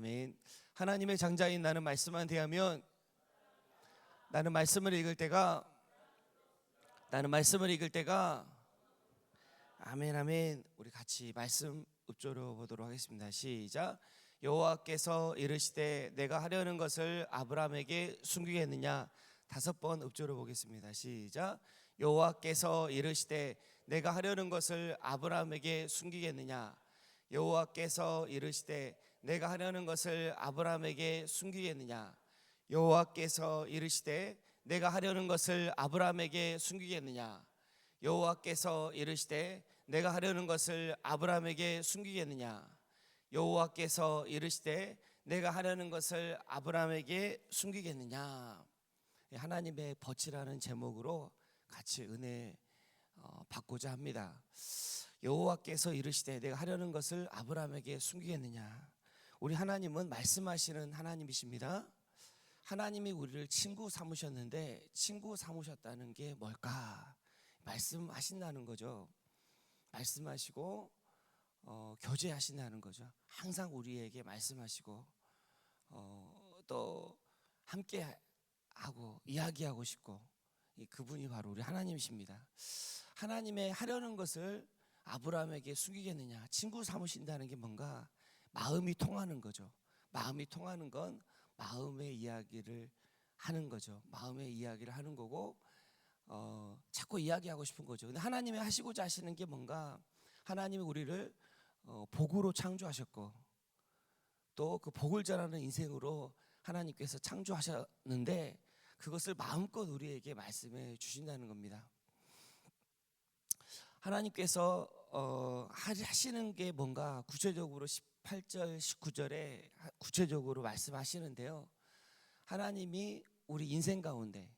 아멘. 하나님의 장자인 나는 말씀만 대하면 나는 말씀을 읽을 때가 아멘 아멘. 우리 같이 말씀 읊조려 보도록 하겠습니다. 시작. 여호와께서 이르시되 내가 하려는 것을 아브라함에게 숨기겠느냐. 5번 읊조려 보겠습니다. 시작. 여호와께서 이르시되 내가 하려는 것을 아브라함에게 숨기겠느냐. 여호와께서 이르시되 내가 하려는 것을 아브라함에게 숨기겠느냐. 여호와께서 이르시되 내가 하려는 것을 아브라함에게 숨기겠느냐. 여호와께서 이르시되 내가 하려는 것을 아브라함에게 숨기겠느냐. 여호와께서 이르시되 내가 하려는 것을 아브라함에게 숨기겠느냐. 하나님의 벗이라는 제목으로 같이 은혜 받고자 합니다. 여호와께서 이르시되 내가 하려는 것을 아브라함에게 숨기겠느냐. 우리 하나님은 말씀하시는 하나님이십니다. 하나님이 우리를 친구 삼으셨는데 친구 삼으셨다는 게 뭘까? 말씀하신다는 거죠. 말씀하시고 교제하신다는 거죠. 항상 우리에게 말씀하시고 또 함께 하고 이야기하고 싶고, 그분이 바로 우리 하나님이십니다. 하나님의 하려는 것을 아브라함에게 숨기겠느냐. 친구 삼으신다는 게 뭔가 마음이 통하는 거죠. 마음이 통하는 건 마음의 이야기를 하는 거죠. 마음의 이야기를 하는 거고 자꾸 이야기하고 싶은 거죠. 근데 하나님이 하시고자 하시는 게 뭔가, 하나님이 우리를 복으로 창조하셨고 또 그 복을 전하는 인생으로 하나님께서 창조하셨는데 그것을 마음껏 우리에게 말씀해 주신다는 겁니다. 하나님께서 하시는 게 뭔가 구체적으로 18절 19절에 구체적으로 말씀하시는데요. 하나님이 우리 인생 가운데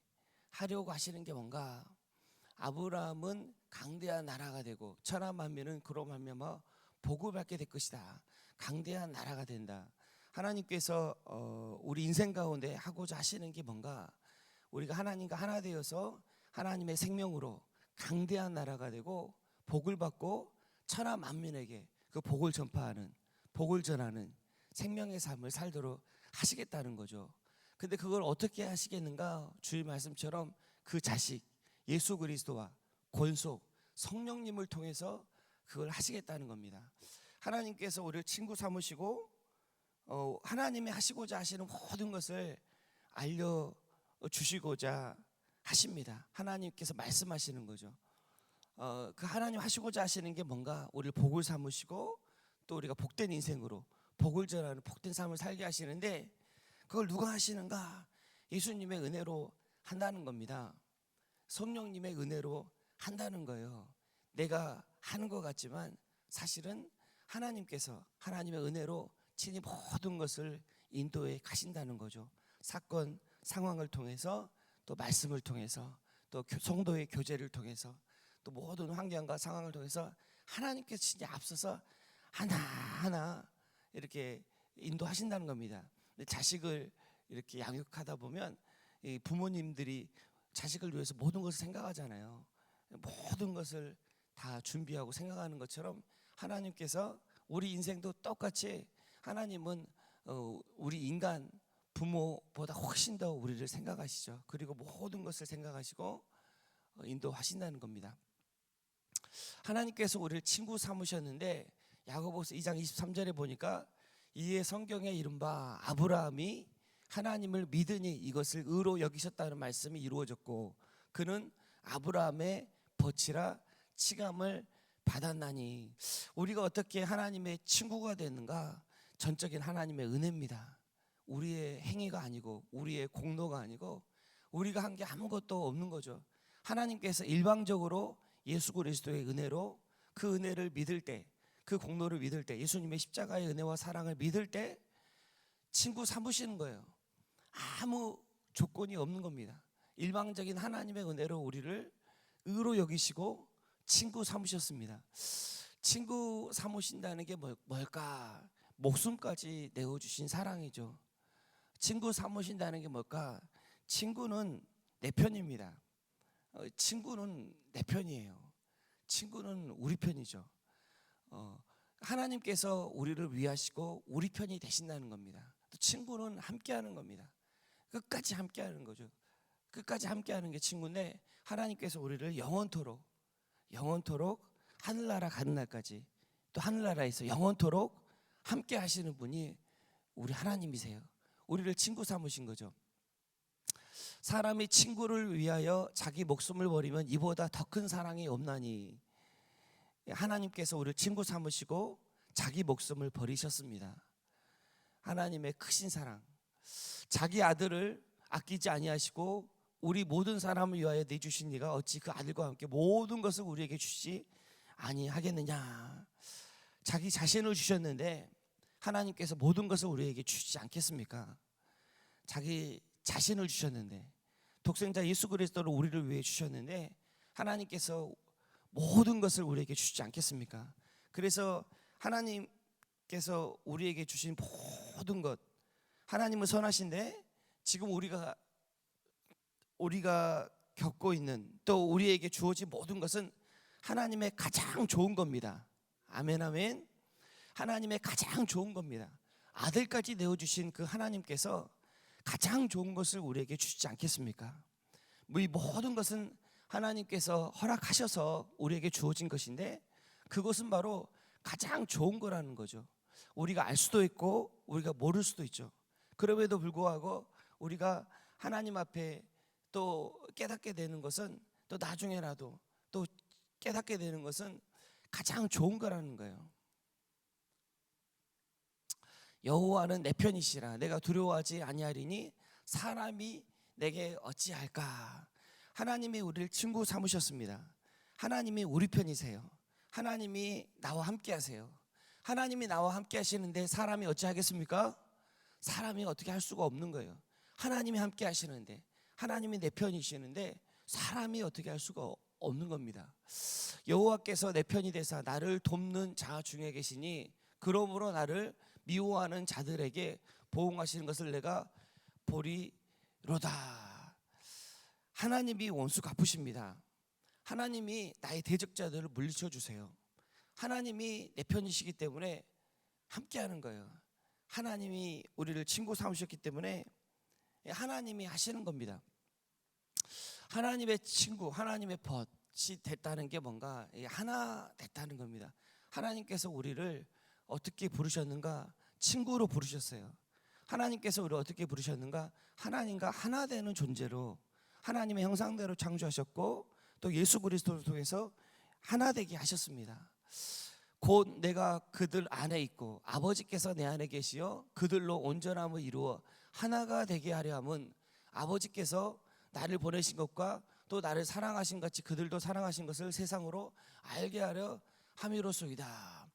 하려고 하시는 게 뭔가, 아브라함은 강대한 나라가 되고 천하 만민은 그로 말미암아 복을 받게 될 것이다. 강대한 나라가 된다. 하나님께서 우리 인생 가운데 하고자 하시는 게 뭔가, 우리가 하나님과 하나 되어서 하나님의 생명으로 강대한 나라가 되고 복을 받고 천하 만민에게 그 복을 전파하는, 복을 전하는 생명의 삶을 살도록 하시겠다는 거죠. 근데 그걸 어떻게 하시겠는가? 주의 말씀처럼 그 자식 예수 그리스도와 권속 성령님을 통해서 그걸 하시겠다는 겁니다. 하나님께서 우리를 친구 삼으시고 하나님이 하시고자 하시는 모든 것을 알려주시고자 하십니다. 하나님께서 말씀하시는 거죠. 그 하나님 하시고자 하시는 게 뭔가, 우리를 복을 삼으시고 또 우리가 복된 인생으로 복을 전하는 복된 삶을 살게 하시는데, 그걸 누가 하시는가? 예수님의 은혜로 한다는 겁니다. 성령님의 은혜로 한다는 거예요. 내가 하는 것 같지만 사실은 하나님께서 하나님의 은혜로 친히 모든 것을 인도해 가신다는 거죠. 사건 상황을 통해서 또 말씀을 통해서 또 성도의 교제를 통해서 또 모든 환경과 상황을 통해서 하나님께서 진짜 앞서서 하나하나 이렇게 인도하신다는 겁니다. 자식을 이렇게 양육하다 보면 이 부모님들이 자식을 위해서 모든 것을 생각하잖아요. 모든 것을 다 준비하고 생각하는 것처럼 하나님께서 우리 인생도 똑같이, 하나님은 우리 인간 부모보다 훨씬 더 우리를 생각하시죠. 그리고 모든 것을 생각하시고 인도하신다는 겁니다. 하나님께서 우리를 친구 삼으셨는데 야고보서 2장 23절에 보니까 이에 성경에 이른바 아브라함이 하나님을 믿으니 이것을 의로 여기셨다는 말씀이 이루어졌고 그는 아브라함의 벗이라 칭함을 받았나니. 우리가 어떻게 하나님의 친구가 되는가? 전적인 하나님의 은혜입니다. 우리의 행위가 아니고 우리의 공로가 아니고 우리가 한 게 아무것도 없는 거죠. 하나님께서 일방적으로 예수 그리스도의 은혜로 그 은혜를 믿을 때, 그 공로를 믿을 때, 예수님의 십자가의 은혜와 사랑을 믿을 때 친구 삼으시는 거예요. 아무 조건이 없는 겁니다. 일방적인 하나님의 은혜로 우리를 의로 여기시고 친구 삼으셨습니다. 친구 삼으신다는 게 뭘까? 목숨까지 내어주신 사랑이죠. 친구 삼으신다는 게 뭘까? 친구는 내 편입니다. 친구는 내 편이에요. 친구는 우리 편이죠. 하나님께서 우리를 위하시고 우리 편이 되신다는 겁니다. 또 친구는 함께하는 겁니다. 끝까지 함께하는 거죠. 끝까지 함께하는 게 친구인데, 하나님께서 우리를 영원토록 하늘나라 가는 날까지, 또 하늘나라에서 영원토록 함께 하시는 분이 우리 하나님이세요. 우리를 친구 삼으신 거죠. 사람이 친구를 위하여 자기 목숨을 버리면 이보다 더 큰 사랑이 없나니. 하나님께서 우리를 친구 삼으시고 자기 목숨을 버리셨습니다. 하나님의 크신 사랑, 자기 아들을 아끼지 아니하시고 우리 모든 사람을 위하여 내주신 이가 어찌 그 아들과 함께 모든 것을 우리에게 주시지 아니하겠느냐. 자기 자신을 주셨는데 하나님께서 모든 것을 우리에게 주시지 않겠습니까? 자기 자신을 주셨는데, 독생자 예수 그리스도를 우리를 위해 주셨는데 하나님께서 모든 것을 우리에게 주시지 않겠습니까? 그래서 하나님께서 우리에게 주신 모든 것, 하나님은 선하신데 지금 우리가 겪고 있는, 또 우리에게 주어진 모든 것은 하나님의 가장 좋은 겁니다. 아멘, 아멘. 하나님의 가장 좋은 겁니다. 아들까지 내어주신 그 하나님께서 가장 좋은 것을 우리에게 주시지 않겠습니까? 이 모든 것은 하나님께서 허락하셔서 우리에게 주어진 것인데, 그것은 바로 가장 좋은 거라는 거죠. 우리가 알 수도 있고 우리가 모를 수도 있죠. 그럼에도 불구하고 우리가 하나님 앞에 또 깨닫게 되는 것은, 또 나중에라도 또 깨닫게 되는 것은 가장 좋은 거라는 거예요. 여호와는 내 편이시라, 내가 두려워하지 아니하리니 사람이 내게 어찌할까. 하나님이 우리를 친구 삼으셨습니다. 하나님이 우리 편이세요. 하나님이 나와 함께 하세요. 하나님이 나와 함께 하시는데 사람이 어찌하겠습니까? 사람이 어떻게 할 수가 없는 거예요. 하나님이 함께 하시는데, 하나님이 내 편이시는데 사람이 어떻게 할 수가 없는 겁니다. 여호와께서 내 편이 되사 나를 돕는 자 중에 계시니 그러므로 나를 미워하는 자들에게 보응하시는 것을 내가 보리로다. 하나님이 원수 갚으십니다. 하나님이 나의 대적자들을 물리쳐 주세요. 하나님이 내 편이시기 때문에 함께하는 거예요. 하나님이 우리를 친구 삼으셨기 때문에 하나님이 하시는 겁니다. 하나님의 친구, 하나님의 벗이 됐다는 게 뭔가 하나 됐다는 겁니다. 하나님께서 우리를 어떻게 부르셨는가? 친구로 부르셨어요. 하나님께서 우리를 어떻게 부르셨는가? 하나님과 하나 되는 존재로, 하나님의 형상대로 창조하셨고 또 예수 그리스도를 통해서 하나 되게 하셨습니다. 곧 내가 그들 안에 있고 아버지께서 내 안에 계시어 그들로 온전함을 이루어 하나가 되게 하려 함은 아버지께서 나를 보내신 것과 또 나를 사랑하신 같이 그들도 사랑하신 것을 세상으로 알게 하려 함이로소이다.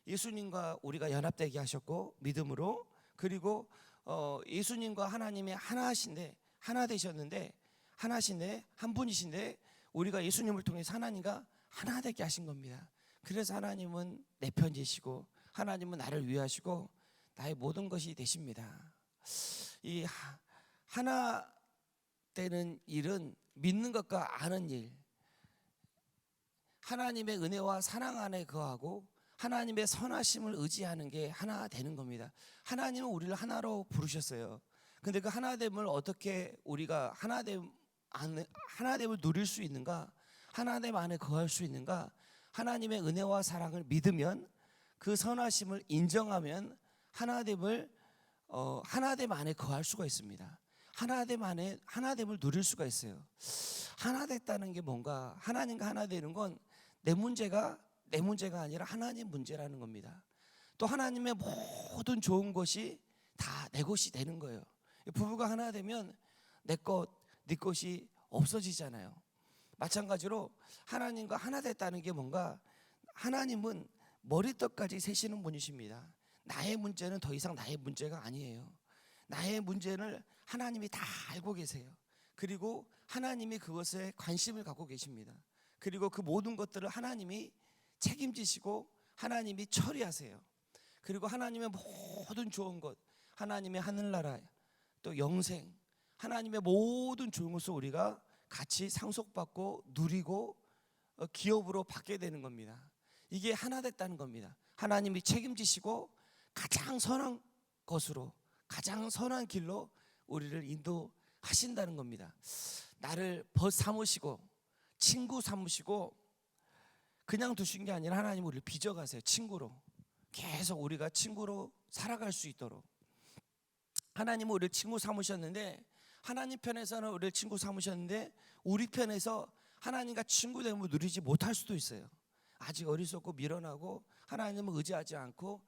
예수님과 우리가 연합되게 하셨고 믿음으로, 그리고 예수님과 하나님이 하나신데, 하나 되셨는데, 하나신데 한 분이신데 우리가 예수님을 통해서 하나님과 하나 되게 하신 겁니다. 그래서 하나님은 내 편이시고 하나님은 나를 위하시고 나의 모든 것이 되십니다. 이 하나 되는 일은 믿는 것과 아는 일, 하나님의 은혜와 사랑 안에 거하고 하나님의 선하심을 의지하는 게 하나 되는 겁니다. 하나님은 우리를 하나로 부르셨어요. 근데 그 하나됨을 어떻게 우리가 하나됨을 누릴 수 있는가? 하나됨 안에 거할 수 있는가? 하나님의 은혜와 사랑을 믿으면, 그 선하심을 인정하면 하나됨 안에 거할 수가 있습니다. 하나됨을 누릴 수가 있어요. 하나 됐다는 게 뭔가, 하나님과 하나 되는 건 내 문제가 아니라 하나님 문제라는 겁니다. 또 하나님의 모든 좋은 것이 다 내 것이 되는 거예요. 부부가 하나 되면 내 것, 네 것이 없어지잖아요. 마찬가지로 하나님과 하나 됐다는 게 뭔가, 하나님은 머리떡까지 세시는 분이십니다. 나의 문제는 더 이상 나의 문제가 아니에요. 나의 문제를 하나님이 다 알고 계세요. 그리고 하나님이 그것에 관심을 갖고 계십니다. 그리고 그 모든 것들을 하나님이 책임지시고 하나님이 처리하세요. 그리고 하나님의 모든 좋은 것, 하나님의 하늘나라, 또 영생, 하나님의 모든 좋은 것을 우리가 같이 상속받고 누리고 기업으로 받게 되는 겁니다. 이게 하나 됐다는 겁니다. 하나님이 책임지시고 가장 선한 것으로, 가장 선한 길로 우리를 인도하신다는 겁니다. 나를 벗 삼으시고 친구 삼으시고 그냥 두신 게 아니라 하나님 우리를 빚어가세요. 친구로 계속 우리가 친구로 살아갈 수 있도록 하나님은 우리를 친구 삼으셨는데, 하나님 편에서는 우리를 친구 삼으셨는데 우리 편에서 하나님과 친구됨을 누리지 못할 수도 있어요. 아직 어리석고 미련하고 하나님을 의지하지 않고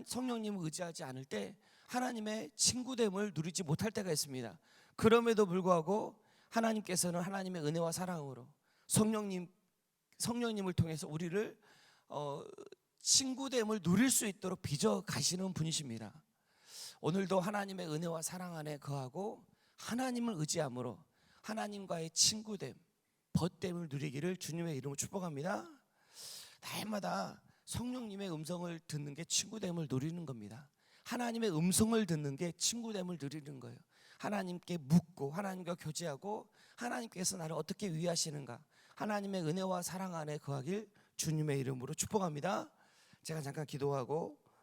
성령님을 의지하지 않을 때 하나님의 친구됨을 누리지 못할 때가 있습니다. 그럼에도 불구하고 하나님께서는 하나님의 은혜와 사랑으로 성령님을 통해서 우리를 친구됨을 누릴 수 있도록 빚어 가시는 분이십니다. 오늘도 하나님의 은혜와 사랑 안에 거하고 하나님을 의지함으로 하나님과의 친구됨, 벗됨을 누리기를 주님의 이름으로 축복합니다. 날마다 성령님의 음성을 듣는 게 친구됨을 누리는 겁니다. 하나님의 음성을 듣는 게 친구됨을 누리는 거예요. 하나님께 묻고 하나님과 교제하고 하나님께서 나를 어떻게 위하시는가, 하나님의 은혜와 사랑 안에 거하길 주님의 이름으로 축복합니다. 제가 잠깐 기도하고